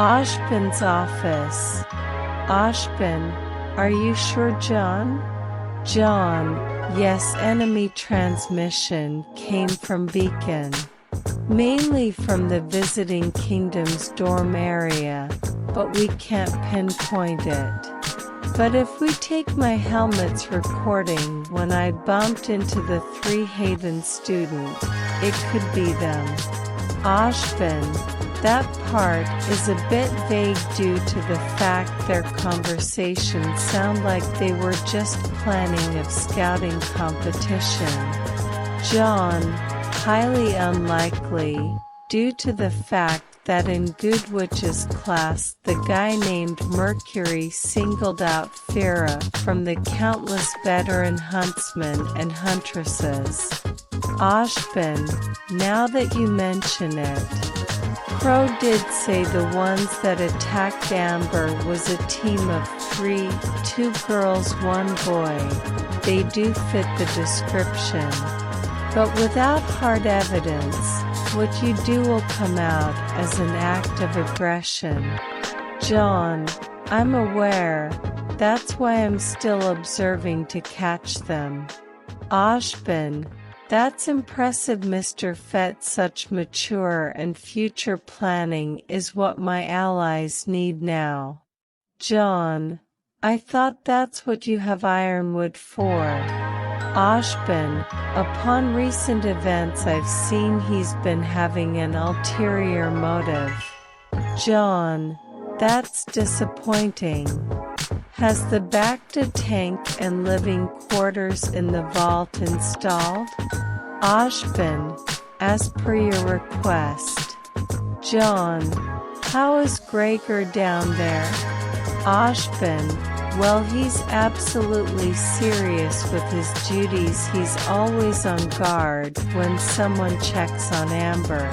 Ashbin's office. Ashbin, are you sure, John? John, yes. Enemy transmission came from Beacon. Mainly from the visiting kingdom's dorm area, but we can't pinpoint it. But if we take my helmet's recording when I bumped into the 3 Hayden student, it could be them. Ashbin, that part is a bit vague due to the fact their conversations sound like they were just planning of scouting competition. John, highly unlikely, due to the fact that in Goodwich's class the guy named Mercury singled out Fira from the countless veteran huntsmen and huntresses. Ashbin, now that you mention it, Crow did say the ones that attacked Amber was a team of 3, 2 girls, 1 boy. They do fit the description. But without hard evidence, what you do will come out as an act of aggression. John, I'm aware. That's why I'm still observing to catch them. Ashbin, that's impressive, Mr. Fett. Such mature and future planning is what my allies need now. John, I thought that's what you have Ironwood for. Ashbin, upon recent events I've seen he's been having an ulterior motive. John, that's disappointing. Has the Bacta tank and living quarters in the vault installed? Ashbin, as per your request. John, how is Gregor down there? Ashbin, well, he's absolutely serious with his duties. He's always on guard when someone checks on Amber.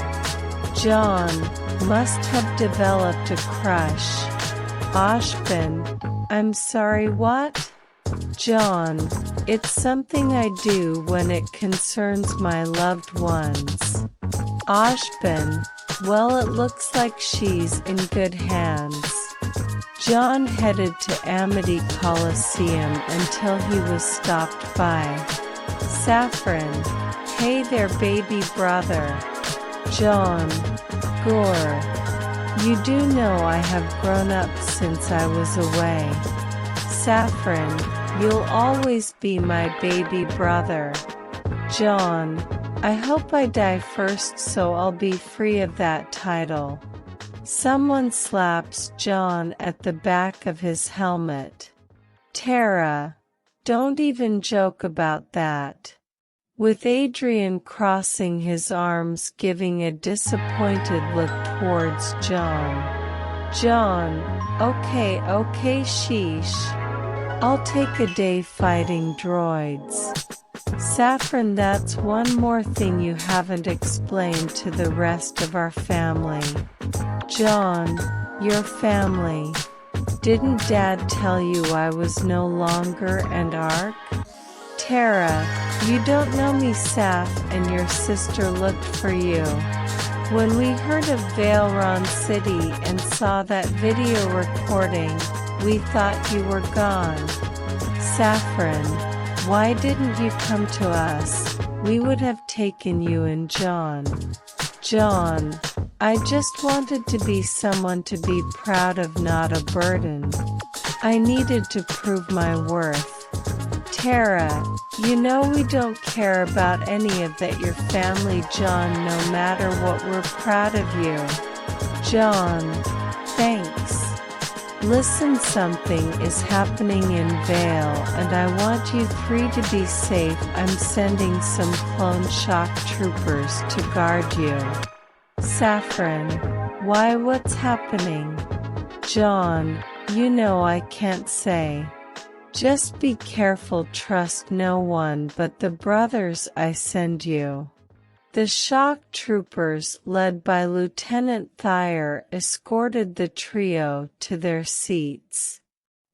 John, must have developed a crush. Ashbin, I'm sorry, what? John, it's something I do when it concerns my loved ones. Ashbin, well, it looks like she's in good hands. John headed to Amity Coliseum until he was stopped by Saffron. Hey there, baby brother. John, Gore. You do know I have grown up since I was away. Saffron, you'll always be my baby brother. John, I hope I die first so I'll be free of that title. Someone slaps John at the back of his helmet. Tara, don't even joke about that. With Adrian crossing his arms giving a disappointed look towards John. John, okay, sheesh. I'll take a day fighting droids. Saffron, that's one more thing you haven't explained to the rest of our family. John, your family. Didn't Dad tell you I was no longer an ARC? Tara, you don't know me, Saf, and your sister looked for you. When we heard of Valeron City and saw that video recording, we thought you were gone. Saffron, why didn't you come to us? We would have taken you and John. John, I just wanted to be someone to be proud of, not a burden. I needed to prove my worth. Tara, you know we don't care about any of that, your family. John, no matter what, we're proud of you. John, thanks. Listen, something is happening in Vale and I want you 3 to be safe. I'm sending some clone shock troopers to guard you. Saffron, why, what's happening? John, you know I can't say. Just be careful, trust no one but the brothers I send you. The shock troopers, led by Lieutenant Thayer, escorted the trio to their seats.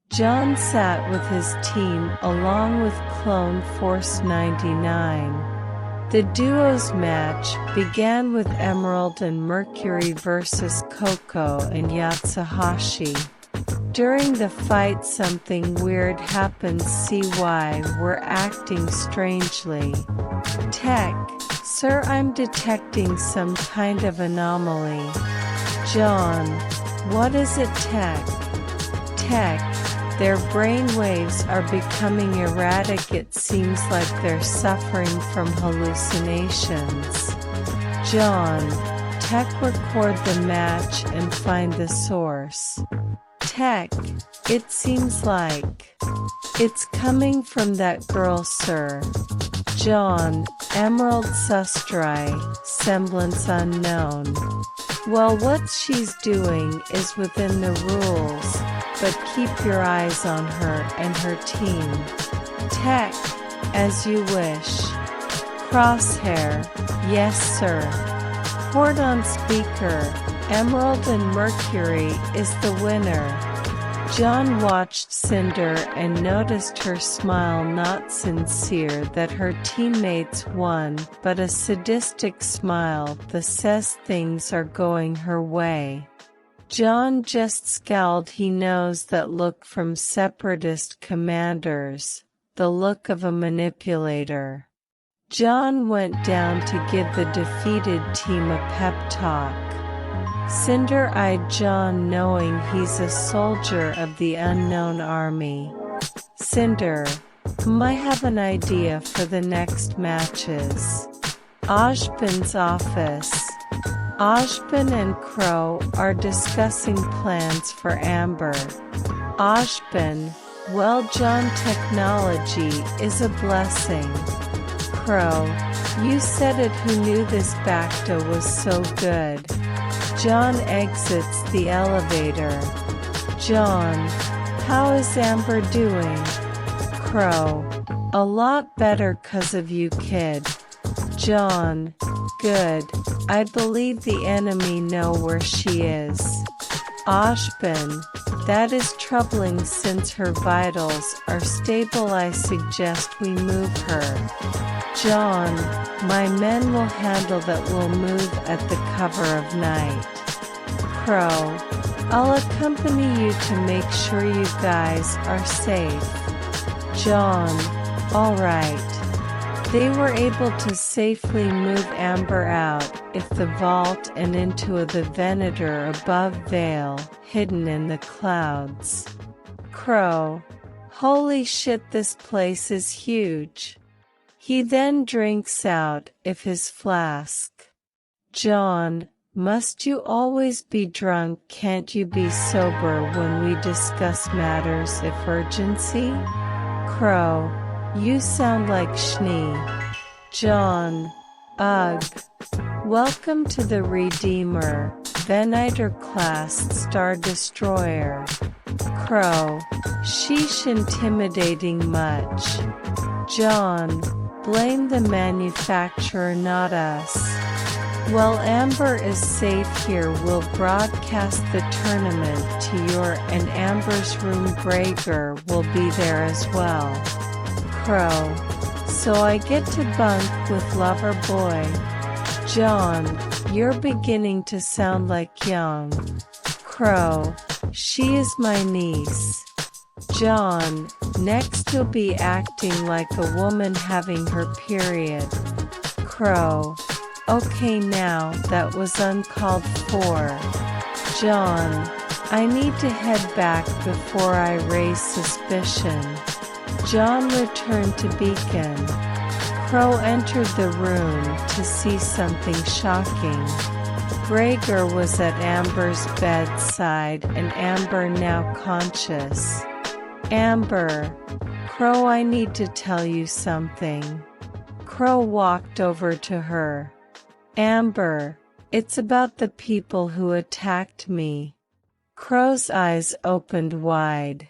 John sat with his team along with Clone Force 99. The duo's match began with Emerald and Mercury versus Coco and Yatsuhashi. During the fight something weird happens. CY we're acting strangely. Tech, sir, I'm detecting some kind of anomaly. Jaune, what is it? Tech, their brainwaves are becoming erratic. It seems like they're suffering from hallucinations. Jaune, Tech, record the match and find the source. Tech, it seems like it's coming from that girl, sir. Jaune, Emerald Sustrai, semblance unknown. Well, what she's doing is within the rules, but keep your eyes on her and her team. Tech, as you wish. Crosshair, yes sir. Port on speaker, Emerald and Mercury is the winner. Jaune watched Cinder and noticed her smile, not sincere that her teammates won, but a sadistic smile that says things are going her way. Jaune just scowled. He knows that look from separatist commanders, the look of a manipulator. Jaune went down to give the defeated team a pep talk. Cinder eyed Jaune, knowing he's a soldier of the unknown army. Cinder, I have an idea for the next matches. Ojban's office. Ojban and Crow are discussing plans for Amber. Ojban, well, Jaune, technology is a blessing. Crow, you said it. Who knew this Bacta was so good? Jaune exits the elevator. Jaune, how is Amber doing? Crow, a lot better 'cause of you, kid. Jaune, good. I believe the enemy know where she is. Ojban, that is troubling since her vitals are stable. I suggest we move her. Jaune, my men will handle that. Will move at the cover of night. Crow, I'll accompany you to make sure you guys are safe. Jaune, all right. They were able to safely move Amber out of the vault and into the Venator above Vale, hidden in the clouds. Crow, holy shit, this place is huge. He then drinks out of his flask. Jaune, must you always be drunk? Can't you be sober when we discuss matters of urgency? Crow, you sound like Schnee. Jaune, ugh. Welcome to the Redeemer, Venator class Star Destroyer. Crow, sheesh, intimidating much. Jaune, blame the manufacturer, not us. Well, Amber is safe here. We'll broadcast the tournament to your and Amber's room. Gregor will be there as well. Crow, so I get to bunk with lover boy. Jaune, you're beginning to sound like young. Crow, she is my niece. Jaune, next you'll be acting like a woman having her period. Crow, okay, now that was uncalled for. Jaune, I need to head back before I raise suspicion. Jaune returned to Beacon. Crow entered the room to see something shocking. Gregor was at Amber's bedside and Amber now conscious. Amber, Crow, I need to tell you something. Crow walked over to her. Amber, it's about the people who attacked me. Crow's eyes opened wide.